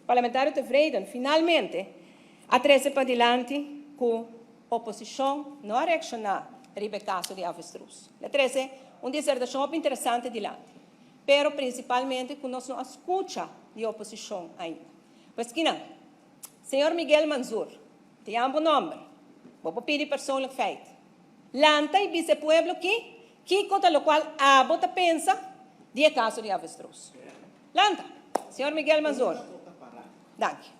parlamentário tevreden, finalmente, a trazer para adelante com a oposição não a reaccionar no caso de avestruz. A trazer uma dissertação interessante adiante, pero principalmente que nós não escuta de oposição ainda. Pois que não, senhor Miguel Manzur, te amo o nome, vou pedir personal feito. Lanta e vice pueblo que contra o qual a bota pensa de caso de avestruz. Lanta, senhor Miguel Manzur. Danke.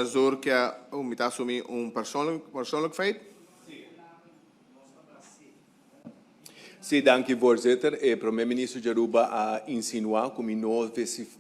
Manzur quer assumir persoonlijk feit? Sim, danke, voorzitter. O primeiro-ministro Jaruba a insinuar como não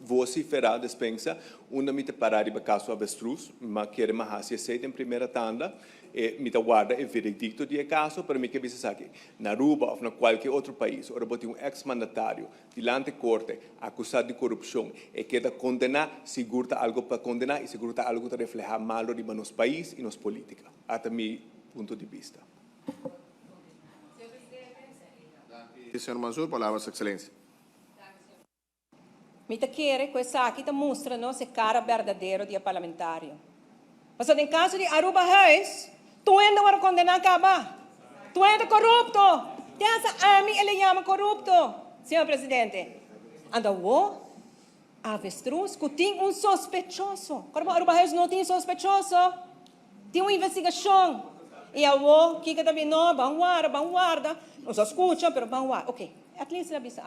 vociferar dispensa uma mita parar de caso avestruz, mas quer mais aceita em primeira tanda e mita guarda o veredicto de caso para mim que bisa aqui na Aruba ou na qualquer outro país, ora botar ex-mandatário diante corte acusado de corrupção e queda condenar, segura algo para condenar e segura algo para reflejar malo de nos país e nos política. Até meu ponto de vista. Senhor Manzur, palavra Sua Excelência. Me quer que essa aqui mostra nossa cara verdadeira de parlamentário. Mas no caso de Aruba Reis, tu ainda vai condenar acaba. Tu ainda corrupto. Essa ami ele chama corrupto, senhor presidente. Anda o avestruz que tem sospechoso. Como Aruba Reis não tem sospechoso, tem uma investigação. E a o que também não, vanguarda, não se escuta, pero vanguarda. Ok, at least la bisa.